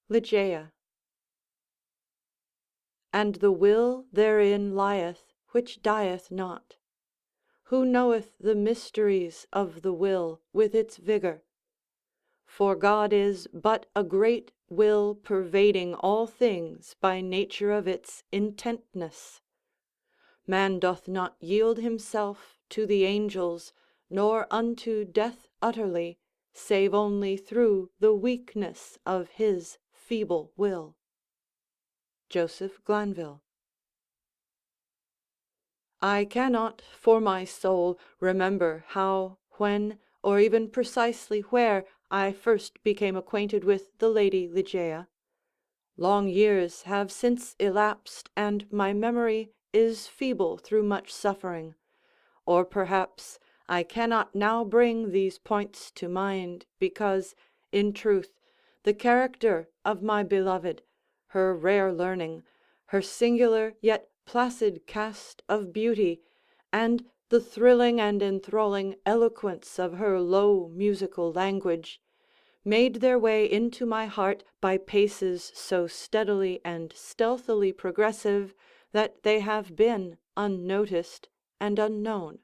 Ligeia. And the will therein lieth which dieth not. Who knoweth the mysteries of the will with its vigour? For God is but a great will pervading all things by nature of its intentness. Man doth not yield himself to the angels, nor unto death utterly, save only through the weakness of his feeble will. Joseph Glanville. I cannot for my soul remember how, when, or even precisely where, I first became acquainted with the Lady Ligeia. Long years have since elapsed, and my memory is feeble through much suffering; or perhaps I cannot now bring these points to mind, because, in truth, the character of my beloved, her rare learning, her singular yet placid cast of beauty, and the thrilling and enthralling eloquence of her low musical language, made their way into my heart by paces so steadily and stealthily progressive, that they have been unnoticed and unknown.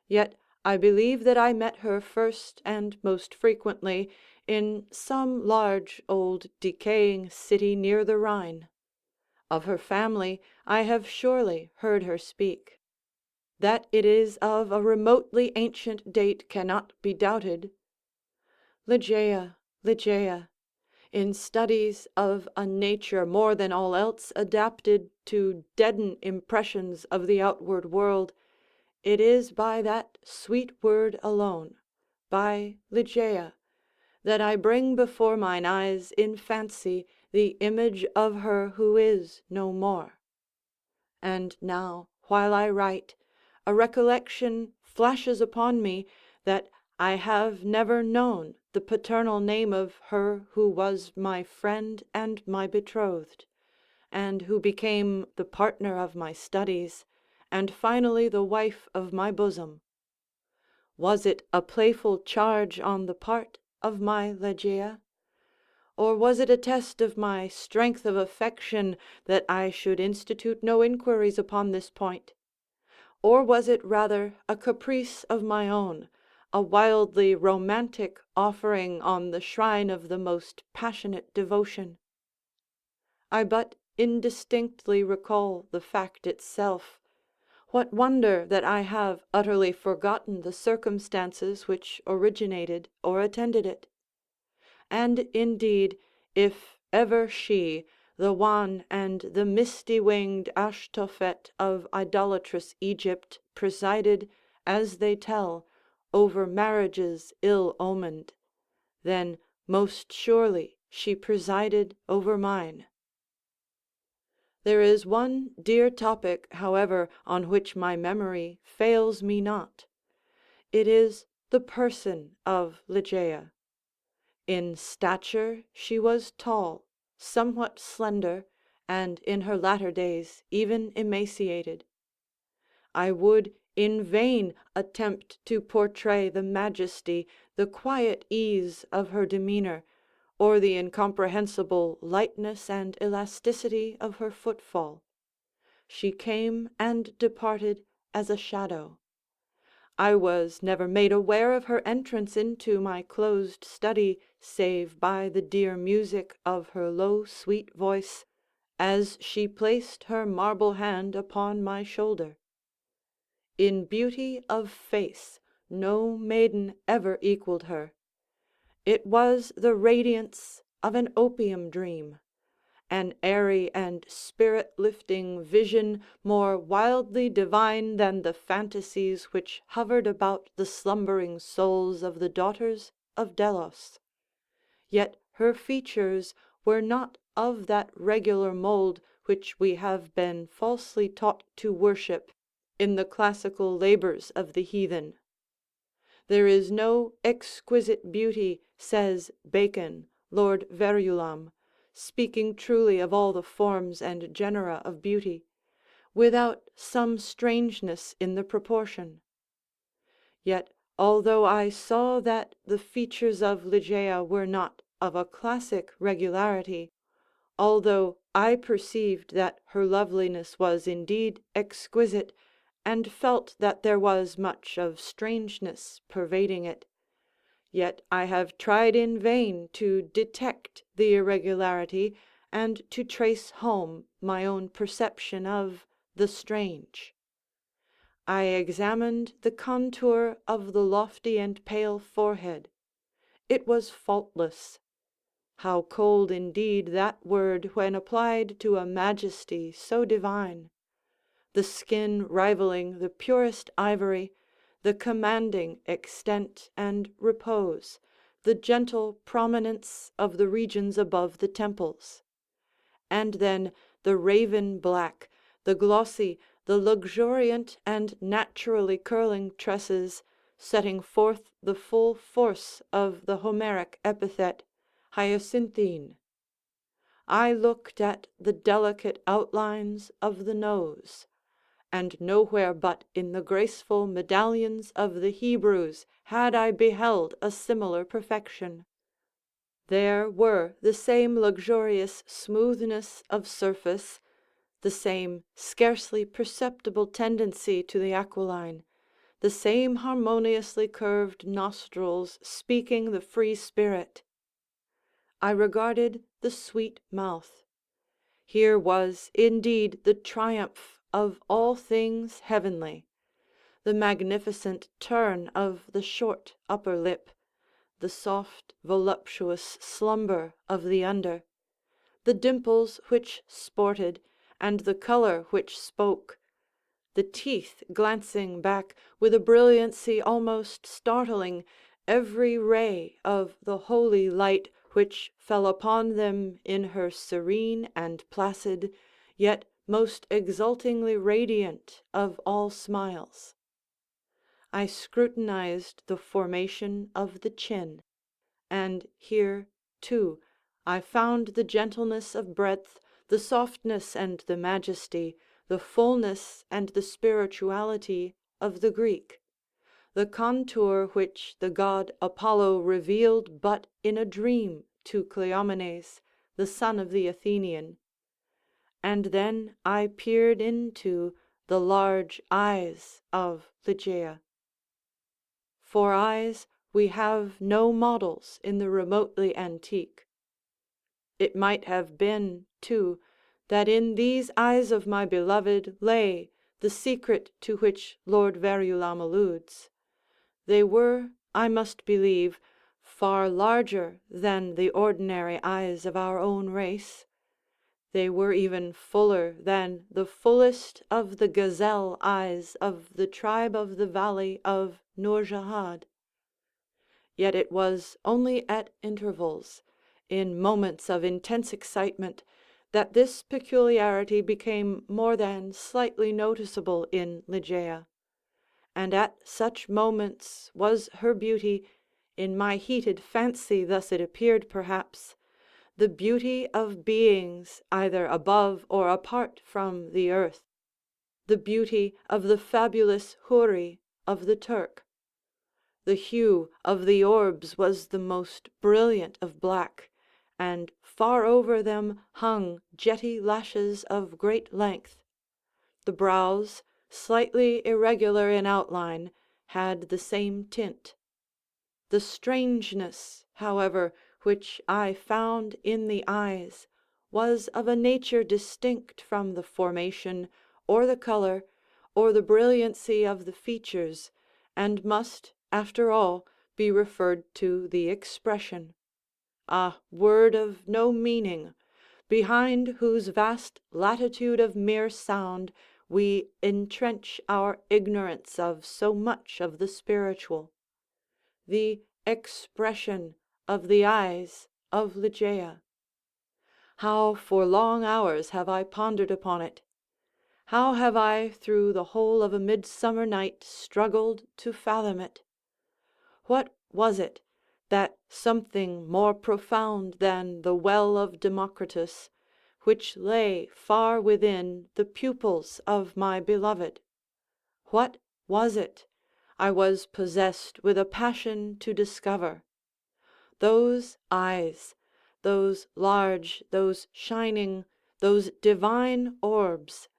Yet I believe that I met her first and most frequently in some large old decaying city near the Rhine. Of her family I have surely heard her speak. That it is of a remotely ancient date cannot be doubted. Ligeia, Ligeia, in studies of a nature more than all else adapted to deaden impressions of the outward world, it is by that sweet word alone, by Ligeia, that I bring before mine eyes in fancy the image of her who is no more. And now, while I write, a recollection flashes upon me that I have never known the paternal name of her who was my friend and my betrothed, and who became the partner of my studies, and finally the wife of my bosom. Was it a playful charge on the part of my Ligeia? Or was it a test of my strength of affection that I should institute no inquiries upon this point? Or was it rather a caprice of my own, a wildly romantic offering on the shrine of the most passionate devotion? I but indistinctly recall the fact itself. What wonder that I have utterly forgotten the circumstances which originated or attended it? And indeed, if ever she, the wan and the misty-winged Ashtophet of idolatrous Egypt, presided, as they tell, over marriages ill-omened, then most surely she presided over mine. There is one dear topic, however, on which my memory fails me not. It is the person of Ligeia. In stature she was tall, somewhat slender, and in her latter days even emaciated. I would in vain attempt to portray the majesty, the quiet ease of her demeanour, or the incomprehensible lightness and elasticity of her footfall. She came and departed as a shadow. I was never made aware of her entrance into my closed study, save by the dear music of her low sweet voice, as she placed her marble hand upon my shoulder. In beauty of face no maiden ever equalled her. It was the radiance of an opium dream, an airy and spirit-lifting vision more wildly divine than the fantasies which hovered about the slumbering souls of the daughters of Delos. Yet her features were not of that regular mould which we have been falsely taught to worship in the classical labours of the heathen. There is no exquisite beauty, says Bacon, Lord Verulam, speaking truly of all the forms and genera of beauty, without some strangeness in the proportion. Yet although I saw that the features of Ligeia were not of a classic regularity, although I perceived that her loveliness was indeed exquisite, and felt that there was much of strangeness pervading it, yet I have tried in vain to detect the irregularity and to trace home my own perception of the strange. I examined the contour of the lofty and pale forehead. It was faultless. How cold indeed that word when applied to a majesty so divine! The skin rivaling the purest ivory, the commanding extent and repose, the gentle prominence of the regions above the temples. And then the raven black, the glossy, the luxuriant and naturally curling tresses, setting forth the full force of the Homeric epithet, hyacinthine. I looked at the delicate outlines of the nose, and nowhere but in the graceful medallions of the Hebrews had I beheld a similar perfection. There were the same luxurious smoothness of surface, the same scarcely perceptible tendency to the aquiline, the same harmoniously curved nostrils speaking the free spirit. I regarded the sweet mouth. Here was indeed the triumph of all things heavenly, the magnificent turn of the short upper lip, the soft voluptuous slumber of the under, the dimples which sported, and the color which spoke, the teeth glancing back with a brilliancy almost startling every ray of the holy light which fell upon them in her serene and placid, yet most exultingly radiant of all smiles. I scrutinized the formation of the chin, and here, too, I found the gentleness of breadth, the softness and the majesty, the fullness and the spirituality of the Greek, the contour which the god Apollo revealed but in a dream to Cleomenes, the son of the Athenian. And then I peered into the large eyes of Ligeia. For eyes we have no models in the remotely antique. It might have been, too, that in these eyes of my beloved lay the secret to which Lord Verulam alludes. They were, I must believe, far larger than the ordinary eyes of our own race. They were even fuller than the fullest of the gazelle eyes of the tribe of the valley of Nourjahad. Yet it was only at intervals, in moments of intense excitement, that this peculiarity became more than slightly noticeable in Ligeia; and at such moments was her beauty, in my heated fancy thus it appeared perhaps, the beauty of beings either above or apart from the earth, the beauty of the fabulous Houri of the Turk. The hue of the orbs was the most brilliant of black, and far over them hung jetty lashes of great length. The brows, slightly irregular in outline, had the same tint. The strangeness, however, which I found in the eyes was of a nature distinct from the formation, or the color, or the brilliancy of the features, and must, after all, be referred to the expression. Ah, word of no meaning, behind whose vast latitude of mere sound we entrench our ignorance of so much of the spiritual. The expression of the eyes of Ligeia. How for long hours have I pondered upon it! How have I through the whole of a midsummer night struggled to fathom it! What was it, that something more profound than the well of Democritus, which lay far within the pupils of my beloved? What was it? I was possessed with a passion to discover. Those eyes, those large, those shining, those divine orbs,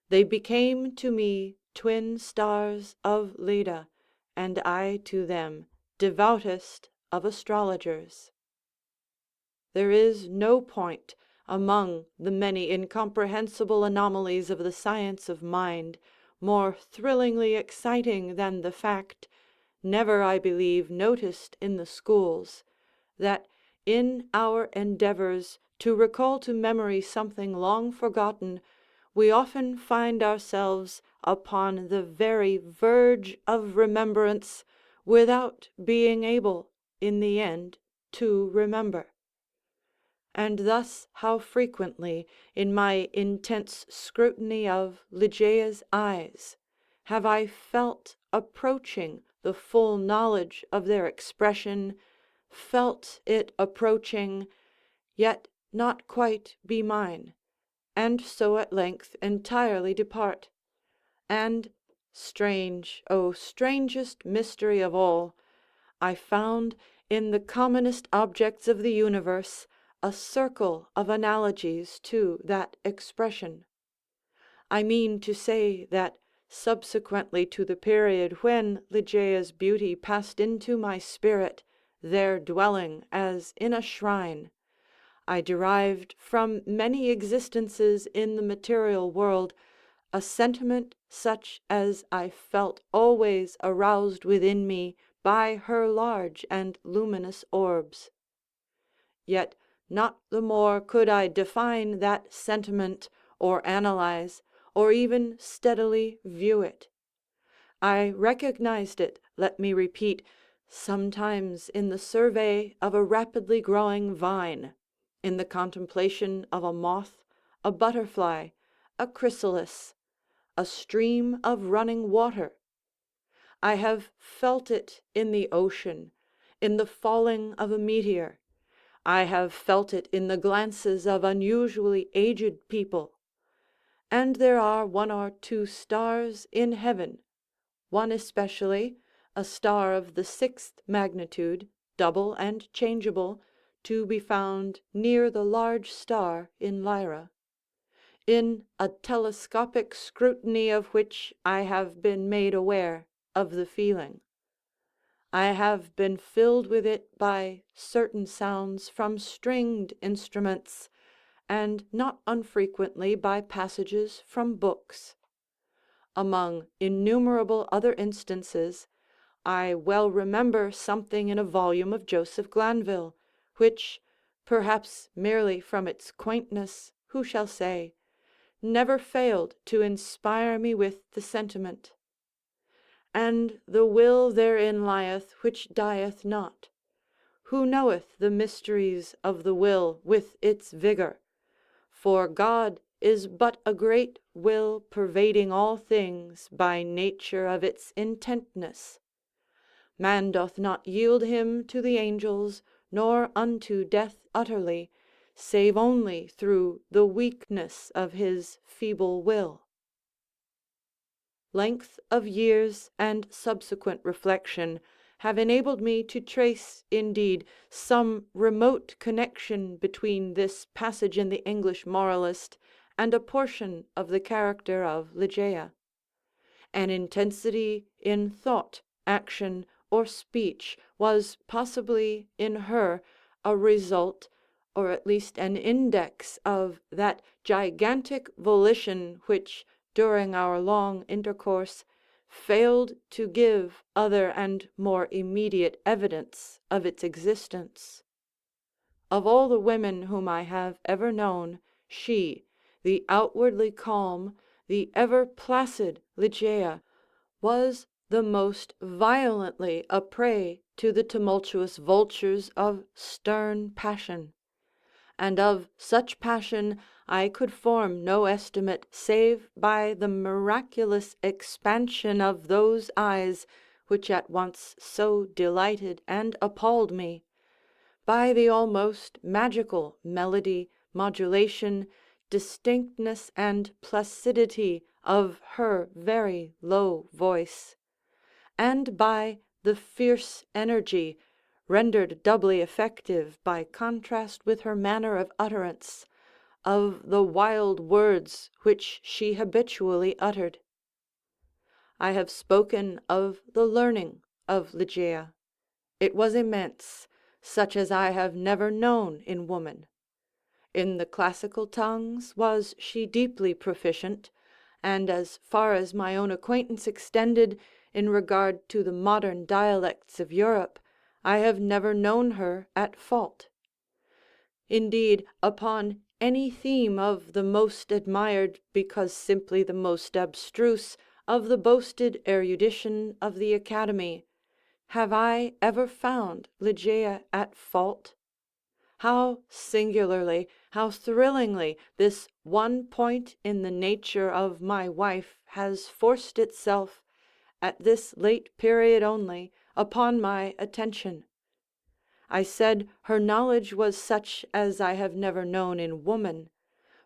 they became to me twin stars of Leda, and I to them devoutest of astrologers. There is no point among the many incomprehensible anomalies of the science of mind more thrillingly exciting than the fact, never, I believe, noticed in the schools, that in our endeavors to recall to memory something long forgotten, we often find ourselves upon the very verge of remembrance without being able, in the end, to remember. And thus how frequently, in my intense scrutiny of Ligeia's eyes, have I felt approaching the full knowledge of their expression, felt it approaching, yet not quite be mine, and so at length entirely depart. And, strange, oh strangest mystery of all, I found in the commonest objects of the universe a circle of analogies to that expression. I mean to say that subsequently to the period when Ligeia's beauty passed into my spirit, there dwelling as in a shrine, I derived from many existences in the material world a sentiment such as I felt always aroused within me by her large and luminous orbs. Yet not the more could I define that sentiment, or analyze, or even steadily view it. I recognized it, let me repeat, sometimes in the survey of a rapidly growing vine, in the contemplation of a moth, a butterfly, a chrysalis, a stream of running water. I have felt it in the ocean, in the falling of a meteor. I have felt it in the glances of unusually aged people. And there are one or two stars in heaven, one especially, a star of the 6th magnitude, double and changeable, to be found near the large star in Lyra, in a telescopic scrutiny of which I have been made aware of the feeling. I have been filled with it by certain sounds from stringed instruments, and not unfrequently by passages from books. Among innumerable other instances, I well remember something in a volume of Joseph Glanville, which, perhaps merely from its quaintness, who shall say, never failed to inspire me with the sentiment. And the will therein lieth which dieth not. Who knoweth the mysteries of the will with its vigour? For God is but a great will pervading all things by nature of its intentness. Man doth not yield him to the angels, nor unto death utterly, save only through the weakness of his feeble will. Length of years and subsequent reflection have enabled me to trace, indeed, some remote connection between this passage in the English moralist and a portion of the character of Ligeia. An intensity in thought, action, or speech was possibly in her a result, or at least an index of that gigantic volition which, during our long intercourse, failed to give other and more immediate evidence of its existence. Of all the women whom I have ever known, she, the outwardly calm, the ever placid Ligeia, was the most violently a prey to the tumultuous vultures of stern passion; and of such passion I could form no estimate save by the miraculous expansion of those eyes which at once so delighted and appalled me, by the almost magical melody, modulation, distinctness, and placidity of her very low voice, and by the fierce energy, rendered doubly effective by contrast with her manner of utterance, of the wild words which she habitually uttered. I have spoken of the learning of Ligeia. It was immense, such as I have never known in woman. In the classical tongues was she deeply proficient, and as far as my own acquaintance extended in regard to the modern dialects of Europe, I have never known her at fault. Indeed, upon any theme of the most admired because simply the most abstruse of the boasted erudition of the Academy, have I ever found Ligeia at fault? How singularly, how thrillingly, this one point in the nature of my wife has forced itself, at this late period only, upon my attention! I said her knowledge was such as I have never known in woman;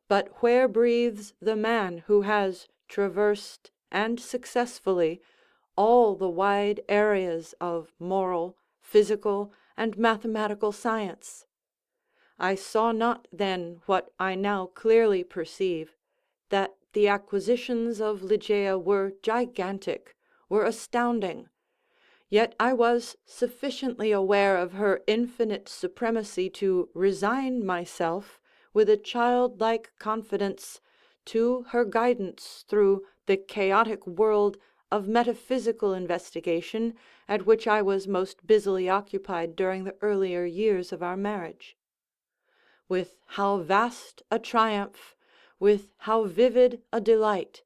but where breathes the man who has traversed, and successfully, all the wide areas of moral, physical, and mathematical science? I saw not then what I now clearly perceive, that the acquisitions of Ligeia were gigantic, were astounding; yet I was sufficiently aware of her infinite supremacy to resign myself, with a childlike confidence, to her guidance through the chaotic world of metaphysical investigation at which I was most busily occupied during the earlier years of our marriage. With how vast a triumph, with how vivid a delight,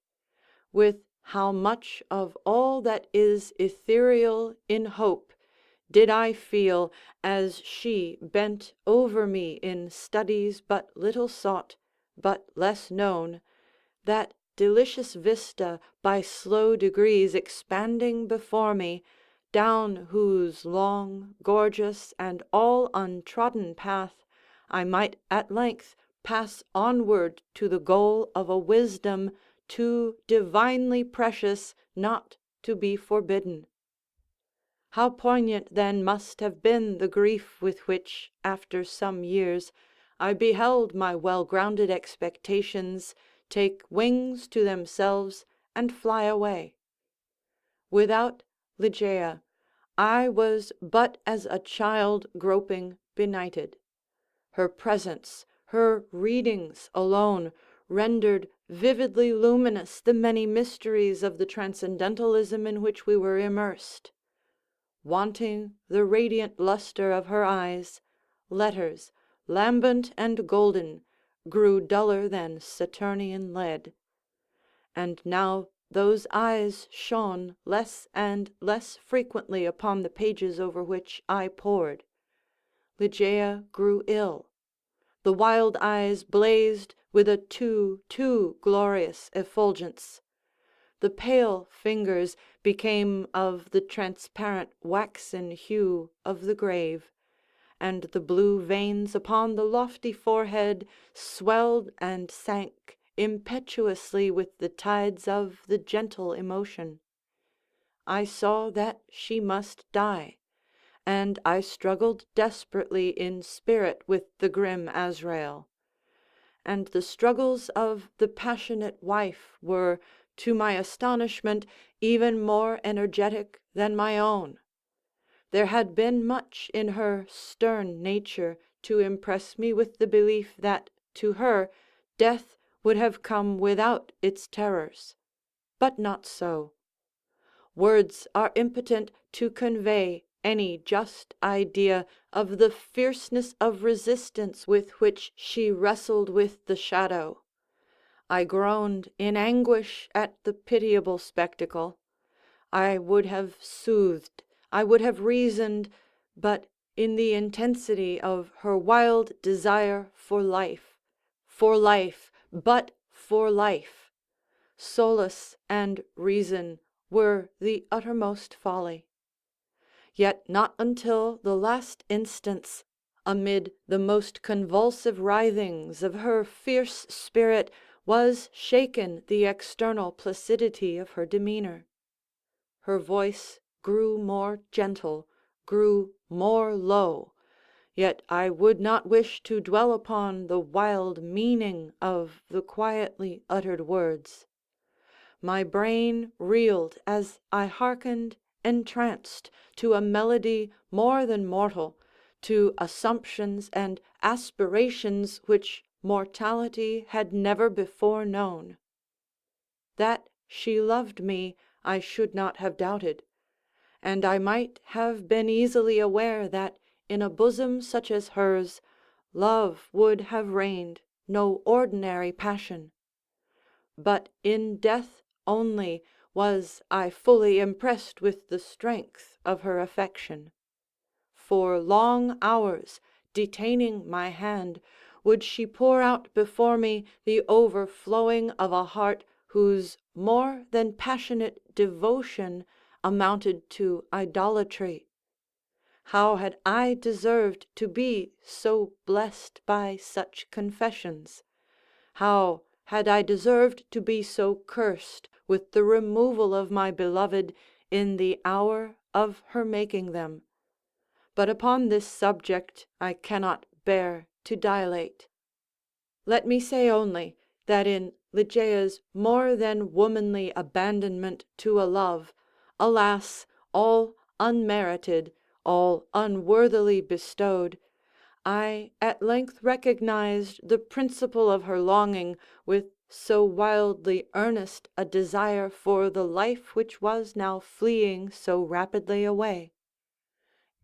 with how much of all that is ethereal in hope, did I feel, as she bent over me in studies but little sought, but less known, that delicious vista by slow degrees expanding before me, down whose long, gorgeous, and all untrodden path I might at length pass onward to the goal of a wisdom too divinely precious not to be forbidden. How poignant then must have been the grief with which, after some years, I beheld my well-grounded expectations take wings to themselves and fly away! Without Ligeia, I was but as a child groping benighted. Her presence, her readings alone, rendered vividly luminous the many mysteries of the transcendentalism in which we were immersed. Wanting the radiant lustre of her eyes, letters, lambent and golden, grew duller than Saturnian lead. And now those eyes shone less and less frequently upon the pages over which I pored. Ligeia grew ill. The wild eyes blazed with a too glorious effulgence. The pale fingers became of the transparent waxen hue of the grave, and the blue veins upon the lofty forehead swelled and sank impetuously with the tides of the gentle emotion. I saw that she must die, and I struggled desperately in spirit with the grim Azrael. And the struggles of the passionate wife were, to my astonishment, even more energetic than my own. There had been much in her stern nature to impress me with the belief that, to her, death would have come without its terrors. But not so. Words are impotent to convey any just idea of the fierceness of resistance with which she wrestled with the shadow. I groaned in anguish at the pitiable spectacle. I would have soothed, I would have reasoned, but in the intensity of her wild desire for life, but for life, solace and reason were the uttermost folly. Yet not until the last instants, amid the most convulsive writhings of her fierce spirit, was shaken the external placidity of her demeanor. Her voice grew more gentle, grew more low, yet I would not wish to dwell upon the wild meaning of the quietly uttered words. My brain reeled as I hearkened entranced to a melody more than mortal, to assumptions and aspirations which mortality had never before known. That she loved me I should not have doubted, and I might have been easily aware that in a bosom such as hers love would have reigned no ordinary passion. But in death only was I fully impressed with the strength of her affection. For long hours, detaining my hand, would she pour out before me the overflowing of a heart whose more than passionate devotion amounted to idolatry. How had I deserved to be so blessed by such confessions? How had I deserved to be so cursed with the removal of my beloved in the hour of her making them? But upon this subject I cannot bear to dilate. Let me say only, that in Ligeia's more than womanly abandonment to a love, alas, all unmerited, all unworthily bestowed, I at length recognized the principle of her longing with so wildly earnest a desire for the life which was now fleeing so rapidly away.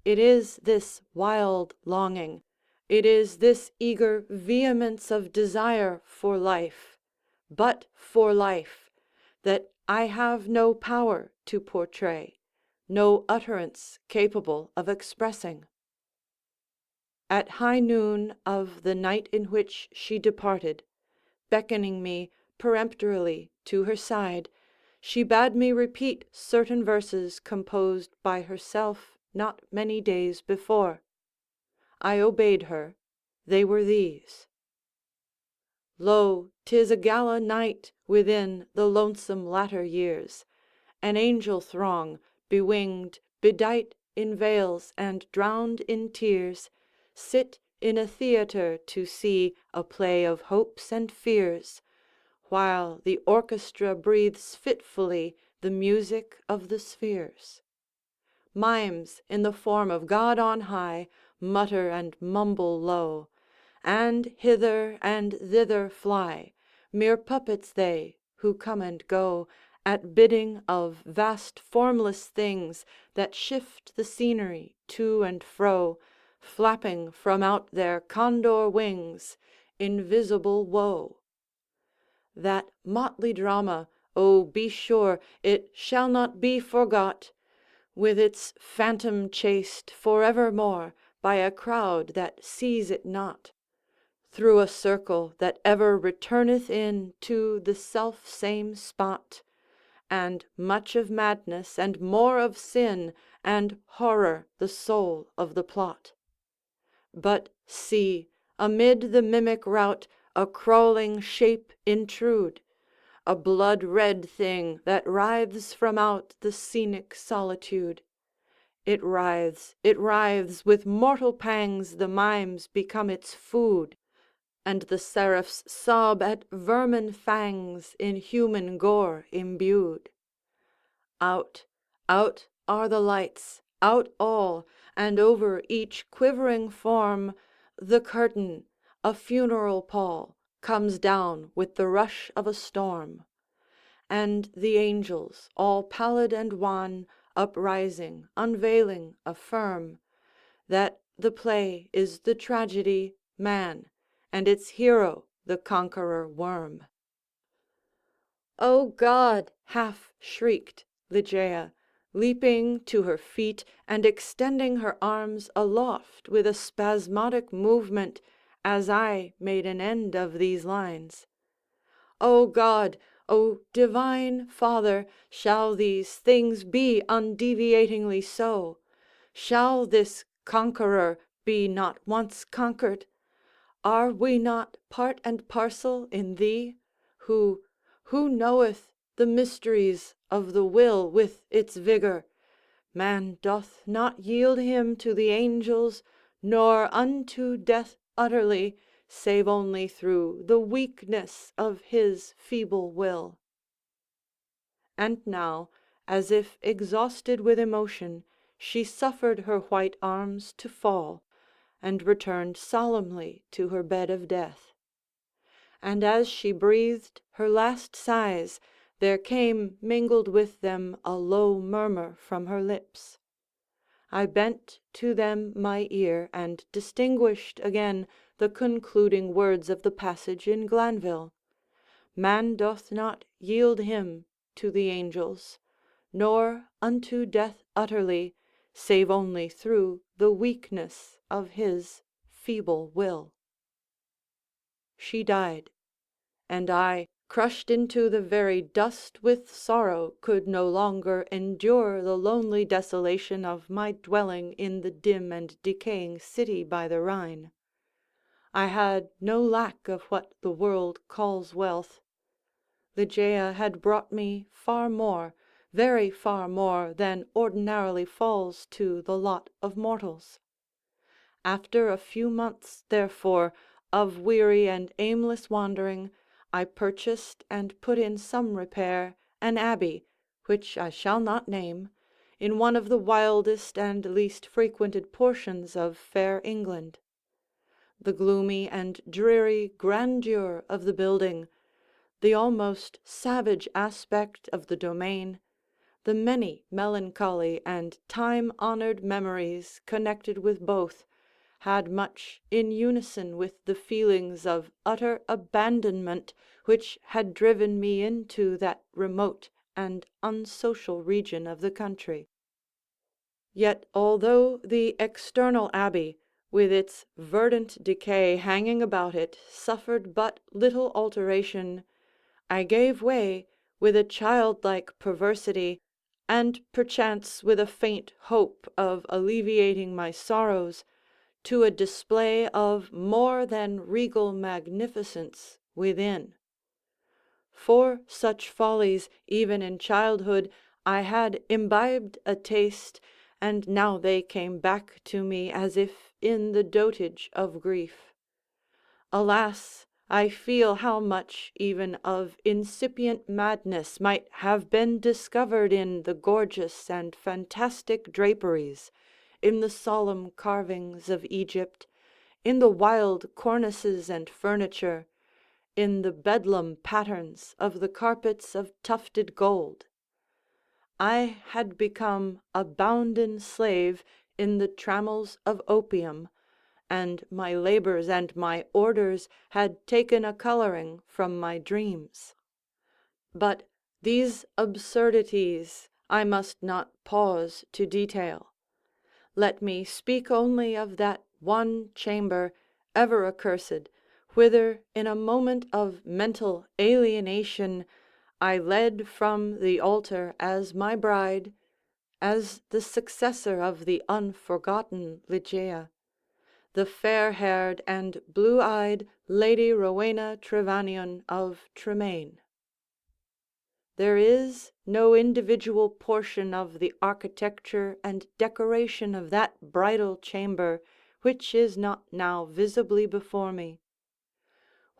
It is this wild longing, it is this eager vehemence of desire for life, but for life, that I have no power to portray, no utterance capable of expressing. At high noon of the night in which she departed, beckoning me peremptorily to her side, she bade me repeat certain verses composed by herself not many days before. I obeyed her. They were these: Lo, 'tis a gala night within the lonesome latter years. An angel throng, bewinged, bedight in veils and drowned in tears, sit in a theatre to see a play of hopes and fears, while the orchestra breathes fitfully the music of the spheres. Mimes in the form of God on high mutter and mumble low, and hither and thither fly, mere puppets they, who come and go at bidding of vast formless things that shift the scenery to and fro, flapping from out their condor wings invisible woe. That motley drama, oh, be sure it shall not be forgot, with its phantom chased forevermore by a crowd that sees it not, through a circle that ever returneth in to the self same spot, and much of madness and more of sin and horror the soul of the plot. But see, amid the mimic rout a crawling shape intrude, a blood-red thing that writhes from out the scenic solitude. It writhes, with mortal pangs the mimes become its food, and the seraphs sob at vermin fangs in human gore imbued. Out, out are the lights, out all, and over each quivering form the curtain, a funeral pall, comes down with the rush of a storm. And the angels, all pallid and wan, uprising, unveiling, affirm that the play is the tragedy man, and its hero the conqueror worm. "O God!" half shrieked Ligeia, leaping to her feet and extending her arms aloft with a spasmodic movement as I made an end of these lines. "O God! O divine Father! shall these things be undeviatingly so? Shall this conqueror be not once conquered? Are we not part and parcel in thee, who knoweth the mysteries of the will with its vigor, Man doth not yield him to the angels, nor unto death utterly, save only through the weakness of his feeble will." And now, as if exhausted with emotion, she suffered her white arms to fall, and returned solemnly to her bed of death. And as she breathed her last sighs, there came mingled with them a low murmur from her lips. I bent to them my ear, and distinguished again the concluding words of the passage in Glanville: "Man doth not yield him to the angels, nor unto death utterly, save only through the weakness of his feeble will." She died, and I, crushed into the very dust with sorrow, could no longer endure the lonely desolation of my dwelling in the dim and decaying city by the Rhine. I had no lack of what the world calls wealth. Ligeia had brought me far more, very far more, than ordinarily falls to the lot of mortals. After a few months, therefore, of weary and aimless wandering, I purchased and put in some repair an abbey, which I shall not name, in one of the wildest and least frequented portions of fair England. The gloomy and dreary grandeur of the building, the almost savage aspect of the domain, the many melancholy and time-honored memories connected with both, had much in unison with the feelings of utter abandonment which had driven me into that remote and unsocial region of the country. Yet although the external abbey, with its verdant decay hanging about it, suffered but little alteration, I gave way, with a childlike perversity, and perchance with a faint hope of alleviating my sorrows, to a display of more than regal magnificence within. For such follies, even in childhood, I had imbibed a taste, and now they came back to me as if in the dotage of grief. Alas! I feel how much even of incipient madness might have been discovered in the gorgeous and fantastic draperies, in the solemn carvings of Egypt, in the wild cornices and furniture, in the bedlam patterns of the carpets of tufted gold. I had become a bounden slave in the trammels of opium, and my labors and my orders had taken a coloring from my dreams. But these absurdities I must not pause to detail. Let me speak only of that one chamber, ever accursed, whither in a moment of mental alienation I led from the altar as my bride, as the successor of the unforgotten Ligeia, the fair-haired and blue-eyed Lady Rowena Trevanion of Tremaine. There is no individual portion of the architecture and decoration of that bridal chamber which is not now visibly before me.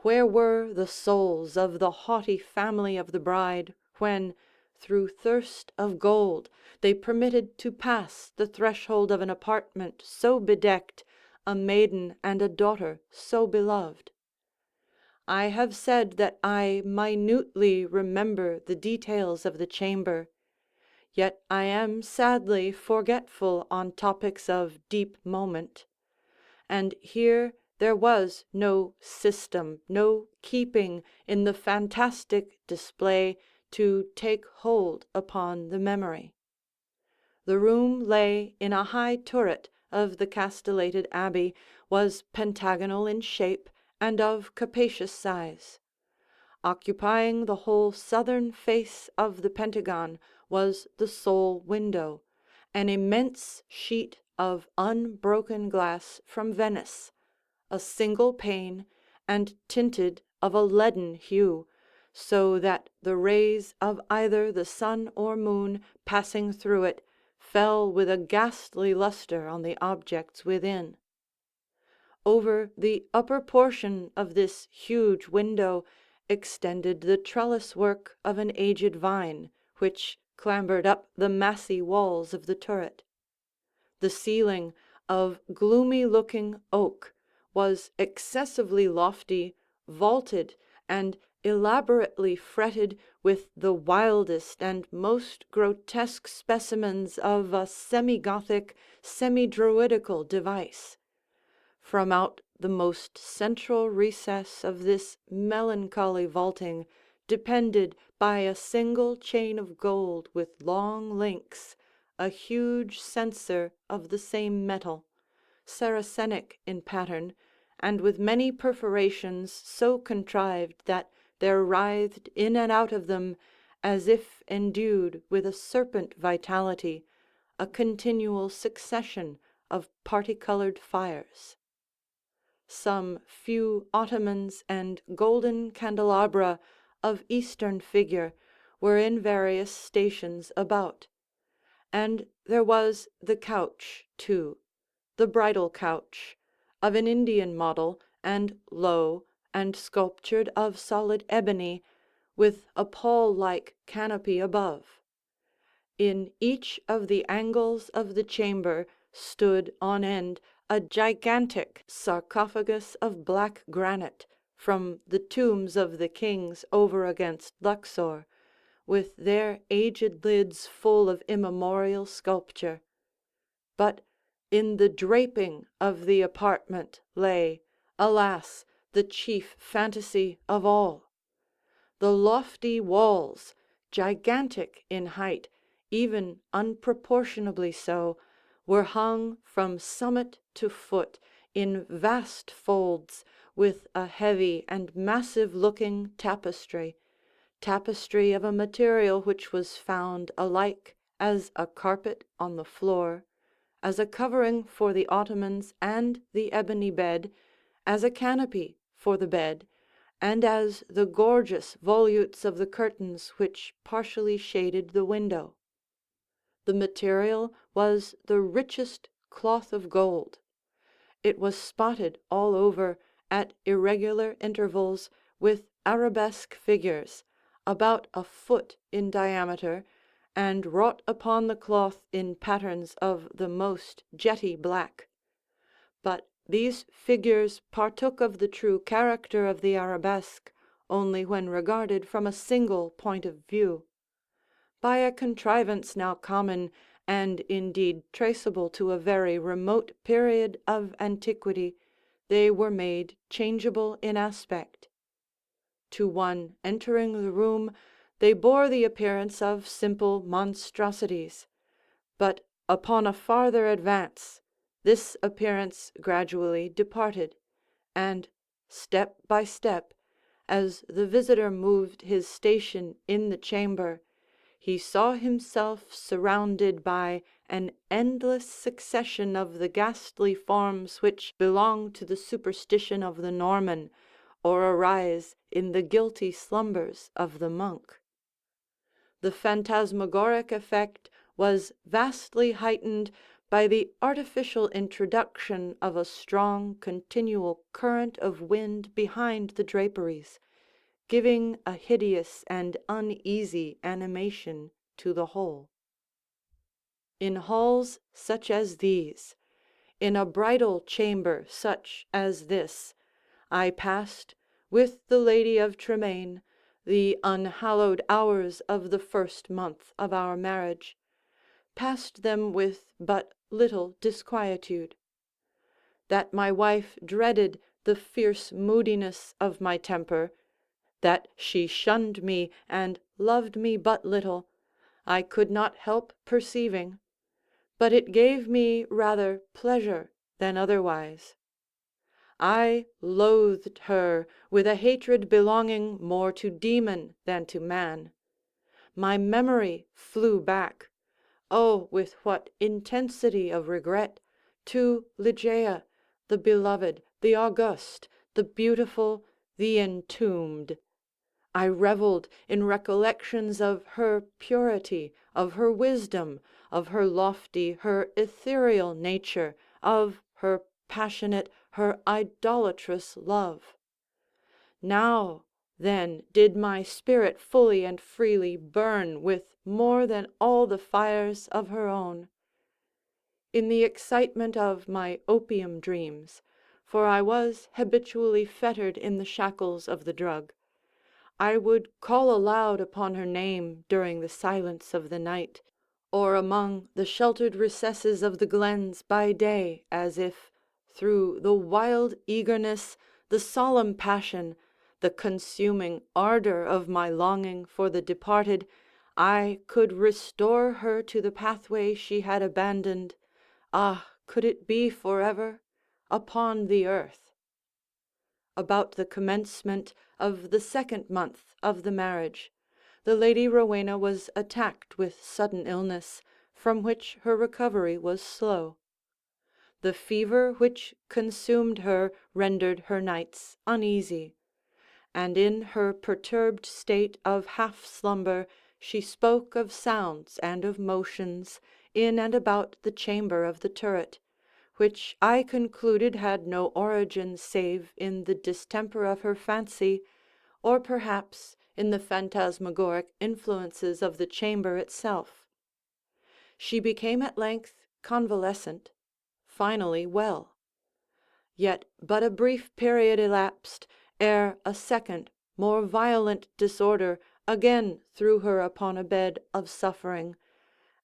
Where were the souls of the haughty family of the bride, when, through thirst of gold, they permitted to pass the threshold of an apartment so bedecked, a maiden and a daughter so beloved? I have said that I minutely remember the details of the chamber, yet I am sadly forgetful on topics of deep moment; and here there was no system, no keeping in the fantastic display to take hold upon the memory. The room lay in a high turret of the castellated abbey, was pentagonal in shape, and of capacious size. Occupying the whole southern face of the pentagon was the sole window, an immense sheet of unbroken glass from Venice, a single pane, and tinted of a leaden hue, so that the rays of either the sun or moon passing through it fell with a ghastly lustre on the objects within. Over the upper portion of this huge window extended the trellis work of an aged vine, which clambered up the massy walls of the turret. The ceiling, of gloomy-looking oak, was excessively lofty, vaulted, and elaborately fretted with the wildest and most grotesque specimens of a semi-Gothic, semi-Druidical device. From out the most central recess of this melancholy vaulting depended by a single chain of gold with long links a huge censer of the same metal, Saracenic in pattern, and with many perforations so contrived that there writhed in and out of them, as if endued with a serpent vitality, a continual succession of parti-colored fires. Some few ottomans and golden candelabra of Eastern figure were in various stations about. And there was the couch, too, the bridal couch, of an Indian model, and low, and sculptured of solid ebony, with a pall-like canopy above. In each of the angles of the chamber stood on end a gigantic sarcophagus of black granite, from the tombs of the kings over against Luxor, with their aged lids full of immemorial sculpture. But in the draping of the apartment lay, alas, the chief fantasy of all. The lofty walls, gigantic in height, even unproportionably so, were hung from summit to foot in vast folds with a heavy and massive-looking tapestry of a material which was found alike as a carpet on the floor, as a covering for the ottomans and the ebony bed, as a canopy for the bed, and as the gorgeous volutes of the curtains which partially shaded the window. The material was the richest cloth of gold. It was spotted all over, at irregular intervals, with arabesque figures, about a foot in diameter, and wrought upon the cloth in patterns of the most jetty black. But these figures partook of the true character of the arabesque only when regarded from a single point of view. By a contrivance now common, and indeed traceable to a very remote period of antiquity, they were made changeable in aspect. To one entering the room, they bore the appearance of simple monstrosities; but upon a farther advance, this appearance gradually departed, and step by step, as the visitor moved his station in the chamber, he saw himself surrounded by an endless succession of the ghastly forms which belong to the superstition of the Norman, or arise in the guilty slumbers of the monk. The phantasmagoric effect was vastly heightened by the artificial introduction of a strong continual current of wind behind the draperies, giving a hideous and uneasy animation to the whole. In halls such as these, in a bridal chamber such as this, I passed, with the Lady of Tremaine, the unhallowed hours of the first month of our marriage, passed them with but little disquietude. That my wife dreaded the fierce moodiness of my temper, that she shunned me and loved me but little, I could not help perceiving, but it gave me rather pleasure than otherwise. I loathed her with a hatred belonging more to demon than to man. My memory flew back, oh, with what intensity of regret, to Ligeia, the beloved, the august, the beautiful, the entombed. I revelled in recollections of her purity, of her wisdom, of her lofty, her ethereal nature, of her passionate, her idolatrous love. Now, then, did my spirit fully and freely burn with more than all the fires of her own. In the excitement of my opium dreams, for I was habitually fettered in the shackles of the drug, I would call aloud upon her name during the silence of the night, or among the sheltered recesses of the glens by day, as if, through the wild eagerness, the solemn passion, the consuming ardor of my longing for the departed, I could restore her to the pathway she had abandoned, could it be forever, upon the earth. About the commencement of the 2nd month of the marriage, the Lady Rowena was attacked with sudden illness, from which her recovery was slow. The fever which consumed her rendered her nights uneasy, and in her perturbed state of half slumber she spoke of sounds and of motions in and about the chamber of the turret, which I concluded had no origin save in the distemper of her fancy, or perhaps in the phantasmagoric influences of the chamber itself. She became at length convalescent, finally well. Yet but a brief period elapsed ere a second, more violent disorder again threw her upon a bed of suffering,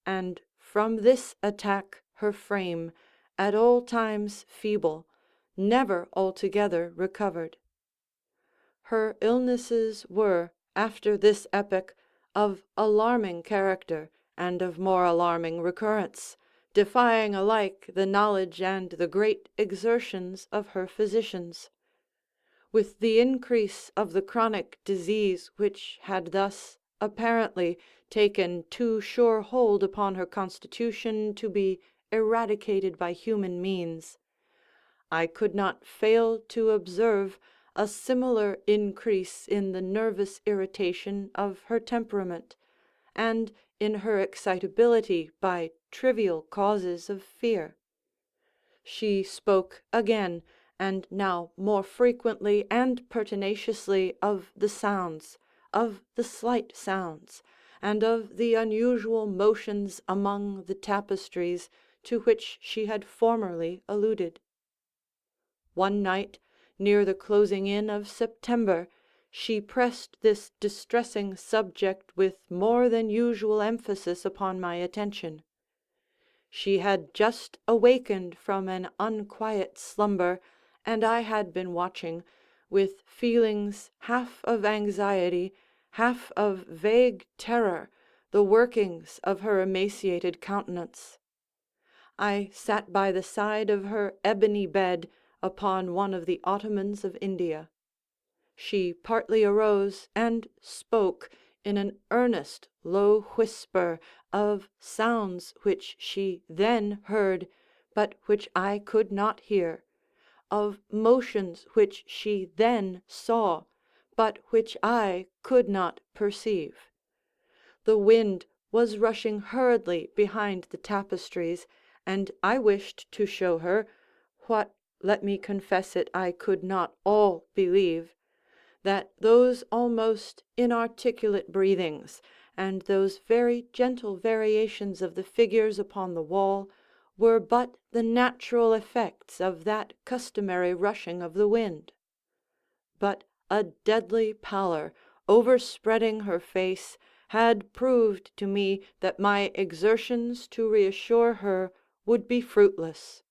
and from this attack her frame, at all times feeble, never altogether recovered. Her illnesses were, after this epoch, of alarming character and of more alarming recurrence, defying alike the knowledge and the great exertions of her physicians. With the increase of the chronic disease which had thus, apparently, taken too sure hold upon her constitution to be eradicated by human means, I could not fail to observe a similar increase in the nervous irritation of her temperament, and in her excitability by trivial causes of fear. She spoke again, and now more frequently and pertinaciously, of the sounds, of the slight sounds, and of the unusual motions among the tapestries to which she had formerly alluded. One night, near the closing in of September, she pressed this distressing subject with more than usual emphasis upon my attention. She had just awakened from an unquiet slumber, and I had been watching, with feelings half of anxiety, half of vague terror, the workings of her emaciated countenance. I sat by the side of her ebony bed, upon one of the ottomans of India. She partly arose and spoke, in an earnest low whisper, of sounds which she then heard, but which I could not hear, of motions which she then saw, but which I could not perceive. The wind was rushing hurriedly behind the tapestries, and I wished to show her what, let me confess it, I could not all believe, that those almost inarticulate breathings, and those very gentle variations of the figures upon the wall, were but the natural effects of that customary rushing of the wind. But a deadly pallor, overspreading her face, had proved to me that my exertions to reassure her would be fruitless.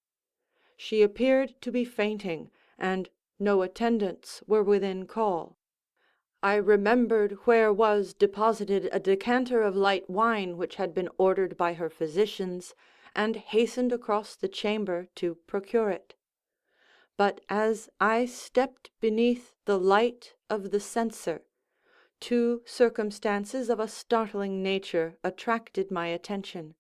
She appeared to be fainting, and no attendants were within call. I remembered where was deposited a decanter of light wine which had been ordered by her physicians, and hastened across the chamber to procure it. But as I stepped beneath the light of the censer, two circumstances of a startling nature attracted my attention.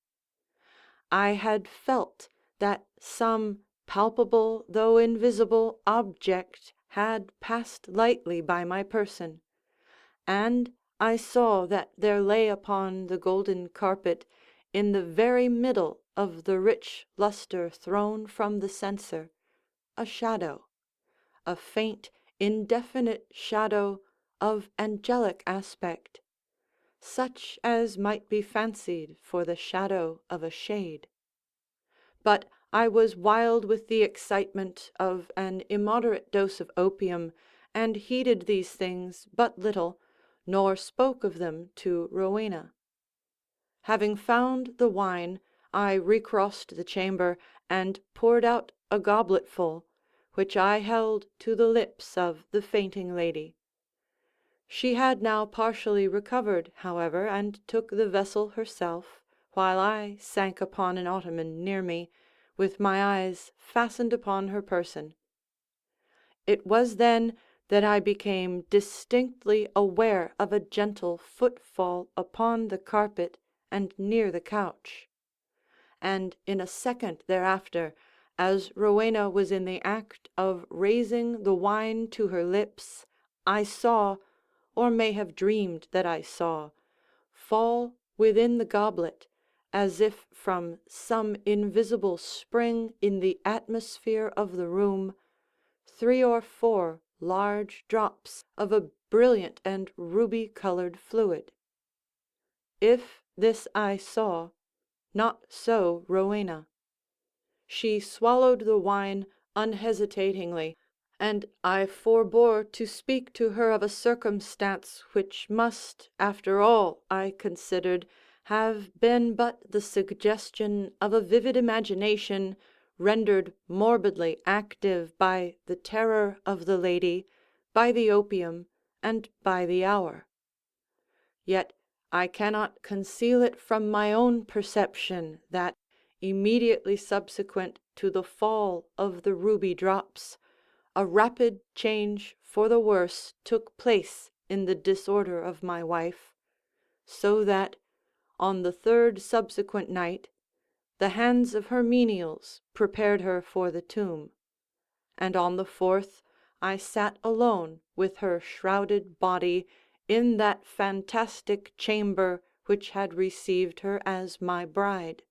I had felt that some palpable though invisible object had passed lightly by my person, and I saw that there lay upon the golden carpet, in the very middle of the rich lustre thrown from the censer, a shadow, a faint, indefinite shadow of angelic aspect, such as might be fancied for the shadow of a shade. But I was wild with the excitement of an immoderate dose of opium, and heeded these things but little, nor spoke of them to Rowena. Having found the wine, I recrossed the chamber, and poured out a gobletful, which I held to the lips of the fainting lady. She had now partially recovered, however, and took the vessel herself, while I sank upon an ottoman near me, with my eyes fastened upon her person. It was then that I became distinctly aware of a gentle footfall upon the carpet and near the couch; and in a second thereafter, as Rowena was in the act of raising the wine to her lips, I saw, or may have dreamed that I saw, fall within the goblet, as if from some invisible spring in the atmosphere of the room, 3 or 4 large drops of a brilliant and ruby-colored fluid. If this I saw, not so Rowena. She swallowed the wine unhesitatingly, and I forbore to speak to her of a circumstance which must, after all, I considered, have been but the suggestion of a vivid imagination, rendered morbidly active by the terror of the lady, by the opium, and by the hour. Yet I cannot conceal it from my own perception that, immediately subsequent to the fall of the ruby drops, a rapid change for the worse took place in the disorder of my wife, so that, on the 3rd subsequent night, the hands of her menials prepared her for the tomb, and on the 4th I sat alone with her shrouded body in that fantastic chamber which had received her as my bride.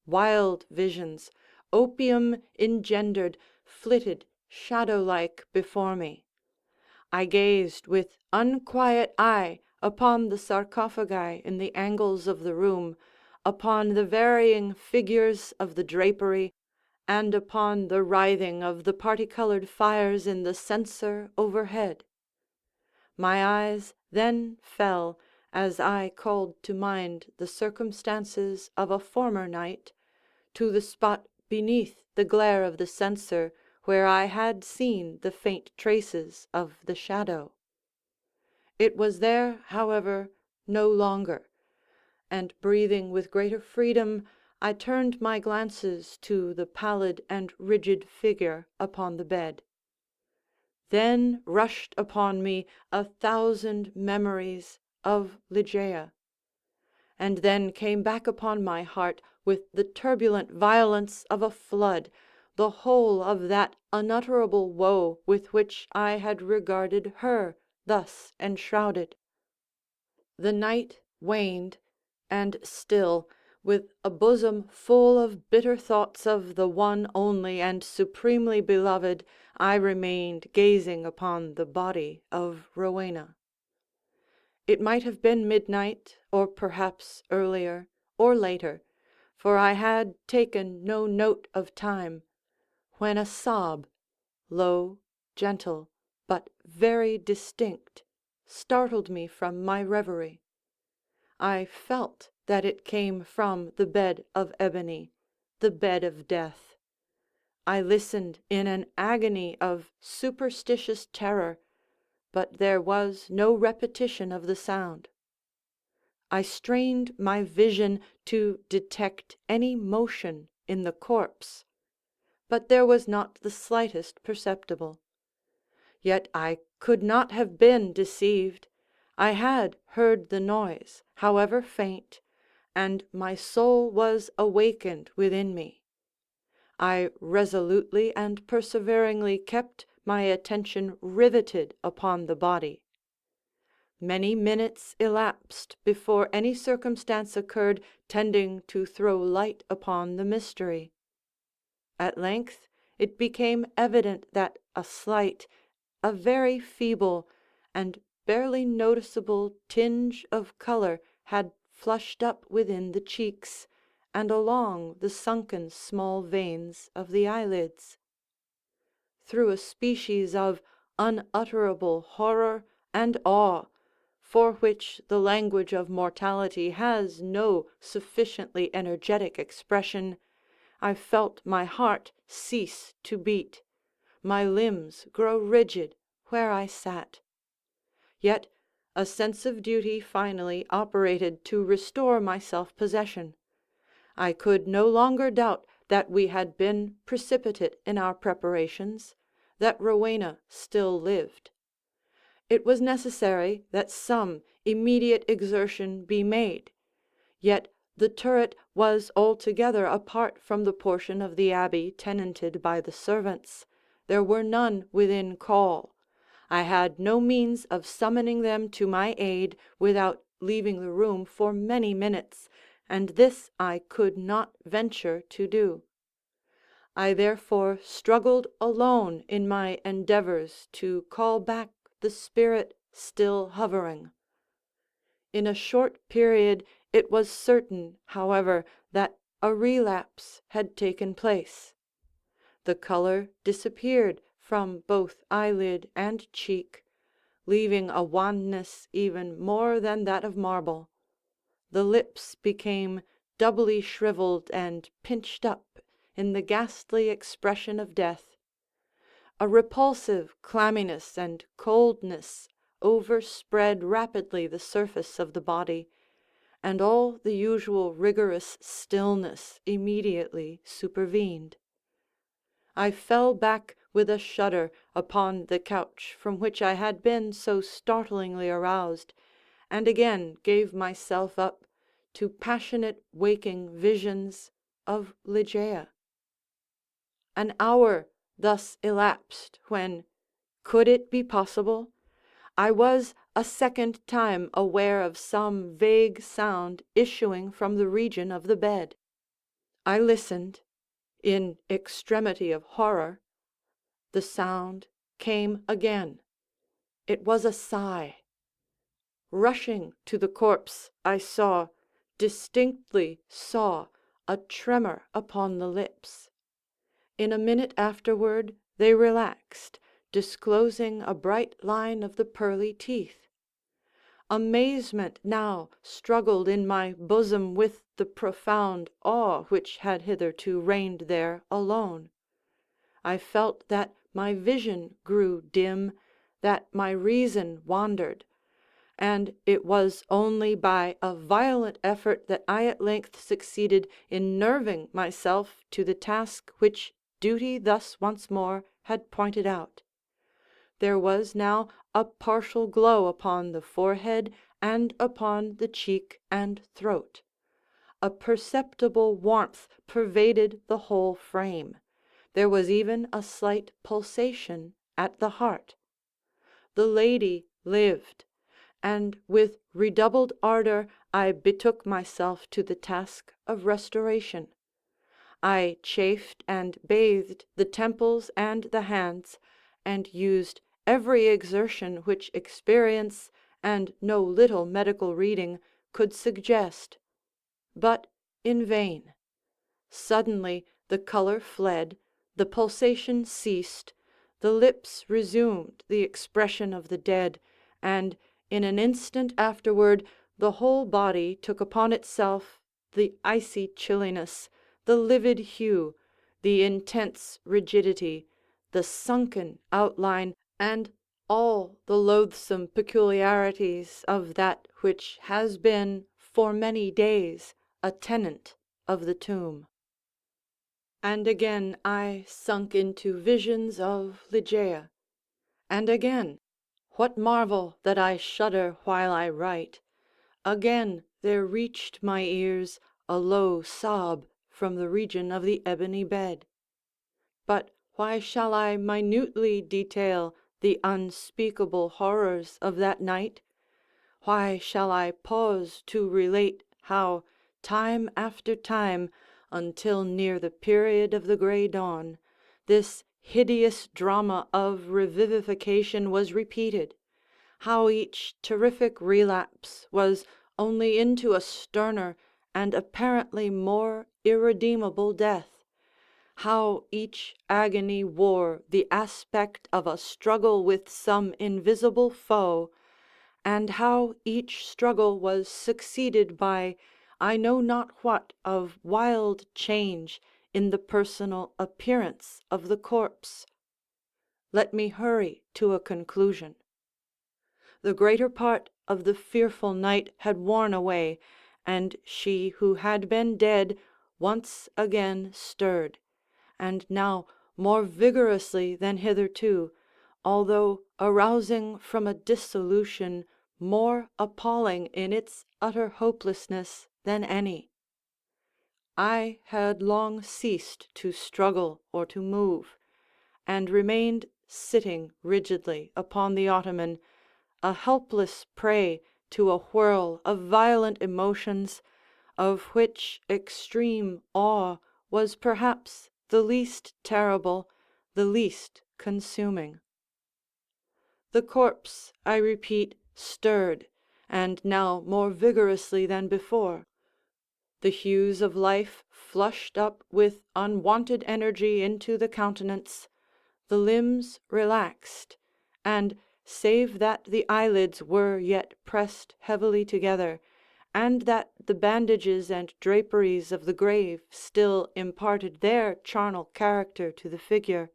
Wild visions, opium engendered, flitted shadow-like before me. I gazed with unquiet eye upon the sarcophagi in the angles of the room, upon the varying figures of the drapery, and upon the writhing of the parti-colored fires in the censer overhead. My eyes then fell, as I called to mind the circumstances of a former night, to the spot beneath the glare of the censer where I had seen the faint traces of the shadow. It was there, however, no longer, and breathing with greater freedom, I turned my glances to the pallid and rigid figure upon the bed. Then rushed upon me 1,000 memories of Ligeia; and then came back upon my heart, with the turbulent violence of a flood, the whole of that unutterable woe with which I had regarded her thus enshrouded. The night waned, and still, with a bosom full of bitter thoughts of the one only and supremely beloved, I remained gazing upon the body of Rowena. It might have been midnight, or perhaps earlier, or later, for I had taken no note of time, when a sob, low, gentle, but very distinct, startled me from my reverie. I felt that it came from the bed of ebony, the bed of death. I listened in an agony of superstitious terror, but there was no repetition of the sound. I strained my vision to detect any motion in the corpse, but there was not the slightest perceptible. Yet I could not have been deceived. I had heard the noise, however faint, and my soul was awakened within me. I resolutely and perseveringly kept my attention riveted upon the body. Many minutes elapsed before any circumstance occurred tending to throw light upon the mystery. At length it became evident that a slight, a very feeble, and barely noticeable tinge of color had flushed up within the cheeks, and along the sunken small veins of the eyelids. Through a species of unutterable horror and awe, for which the language of mortality has no sufficiently energetic expression, I felt my heart cease to beat, my limbs grow rigid where I sat. Yet a sense of duty finally operated to restore my self-possession. I could no longer doubt that we had been precipitate in our preparations, that Rowena still lived. It was necessary that some immediate exertion be made, yet the turret was altogether apart from the portion of the abbey tenanted by the servants. There were none within call. I had no means of summoning them to my aid without leaving the room for many minutes, and this I could not venture to do. I therefore struggled alone in my endeavors to call back the spirit still hovering. In a short period it was certain, however, that a relapse had taken place. The color disappeared from both eyelid and cheek, leaving a wanness even more than that of marble. The lips became doubly shriveled and pinched up in the ghastly expression of death. A repulsive clamminess and coldness overspread rapidly the surface of the body, and all the usual rigorous stillness immediately supervened. I fell back with a shudder upon the couch from which I had been so startlingly aroused, and again gave myself up to passionate waking visions of Ligeia. An hour thus elapsed when, could it be possible, I was a second time aware of some vague sound issuing from the region of the bed. I listened, in extremity of horror. The sound came again. It was a sigh. Rushing to the corpse, I distinctly saw, a tremor upon the lips. In a minute afterward they relaxed, disclosing a bright line of the pearly teeth. Amazement now struggled in my bosom with the profound awe which had hitherto reigned there alone. I felt that my vision grew dim, that my reason wandered, and it was only by a violent effort that I at length succeeded in nerving myself to the task which duty thus once more had pointed out. There was now a partial glow upon the forehead and upon the cheek and throat. A perceptible warmth pervaded the whole frame. There was even a slight pulsation at the heart. The lady lived, and with redoubled ardor I betook myself to the task of restoration. I chafed and bathed the temples and the hands, and used every exertion which experience and no little medical reading could suggest, but in vain. Suddenly the color fled, the pulsation ceased, the lips resumed the expression of the dead, and in an instant afterward the whole body took upon itself the icy chilliness, the livid hue, the intense rigidity, the sunken outline, and all the loathsome peculiarities of that which has been for many days a tenant of the tomb. And again I sunk into visions of Ligeia. And again, what marvel that I shudder while I write, again there reached my ears a low sob from the region of the ebony bed. But why shall I minutely detail the unspeakable horrors of that night? why shall I pause to relate how, time after time, until near the period of the grey dawn, this hideous drama of revivification was repeated, how each terrific relapse was only into a sterner and apparently more irredeemable death, how each agony wore the aspect of a struggle with some invisible foe, and how each struggle was succeeded by I know not what of wild change in the personal appearance of the corpse. Let me hurry to a conclusion. The greater part of the fearful night had worn away, and she who had been dead once again stirred, and now more vigorously than hitherto, although arousing from a dissolution more appalling in its utter hopelessness than any. I had long ceased to struggle or to move, and remained sitting rigidly upon the ottoman, a helpless prey to a whirl of violent emotions, of which extreme awe was perhaps the least terrible, the least consuming. The corpse, I repeat, stirred, and now more vigorously than before. The hues of life flushed up with unwonted energy into the countenance, the limbs relaxed, and, save that the eyelids were yet pressed heavily together, and that the bandages and draperies of the grave still imparted their charnel character to the figure,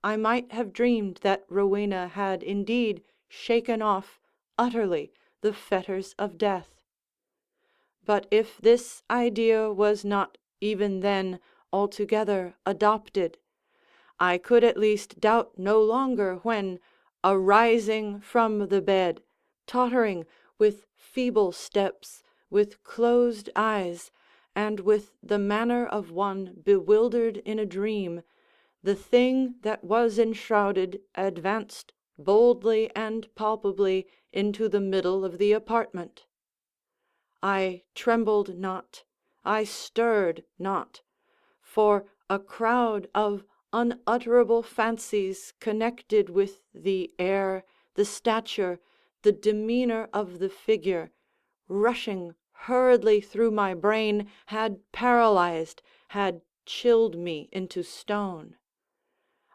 I might have dreamed that Rowena had indeed shaken off utterly the fetters of death. But if this idea was not even then altogether adopted, I could at least doubt no longer when, arising from the bed, tottering with feeble steps, with closed eyes, and with the manner of one bewildered in a dream, the thing that was enshrouded advanced boldly and palpably into the middle of the apartment. I trembled not, I stirred not, for a crowd of unutterable fancies connected with the air, the stature, the demeanor of the figure, rushing hurriedly through my brain, had paralyzed, had chilled me into stone.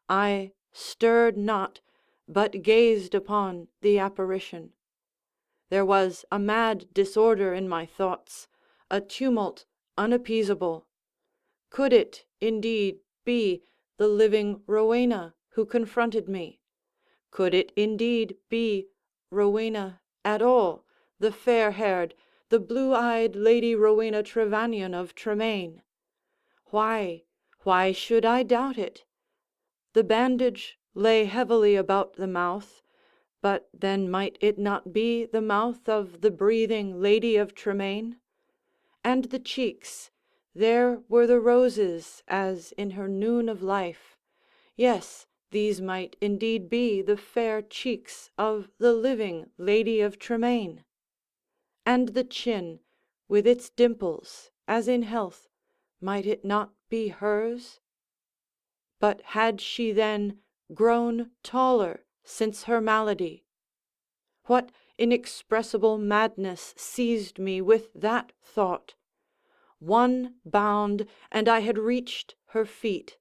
I stirred not, but gazed upon the apparition. There was a mad disorder in my thoughts, a tumult unappeasable. Could it, indeed, be the living Rowena who confronted me? Could it indeed be Rowena at all, the fair-haired, the blue-eyed Lady Rowena Trevanion of Tremaine? Why should I doubt it? The bandage lay heavily about the mouth, but then might it not be the mouth of the breathing Lady of Tremaine? And the cheeks, there were the roses as in her noon of life. Yes, these might indeed be the fair cheeks of the living Lady of Tremaine. And the chin, with its dimples, as in health, might it not be hers? But had she then grown taller since her malady? What inexpressible madness seized me with that thought? One bound, and I had reached her feet.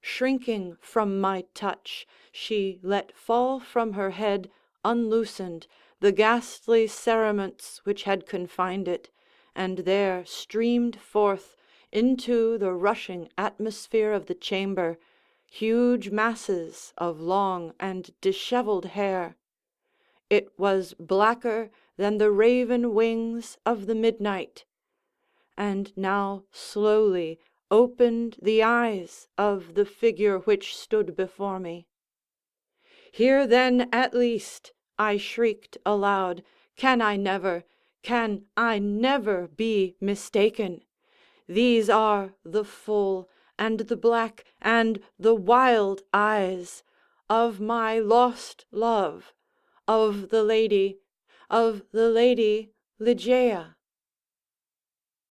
Shrinking from my touch, she let fall from her head, unloosened, the ghastly cerements which had confined it, and there streamed forth, into the rushing atmosphere of the chamber, huge masses of long and dishevelled hair. It was blacker than the raven wings of the midnight, and now slowly opened the eyes of the figure which stood before me. "Here then at least," I shrieked aloud, can I never be mistaken? These are the full, and the black, and the wild eyes of my lost love, of the lady, of the lady Ligeia.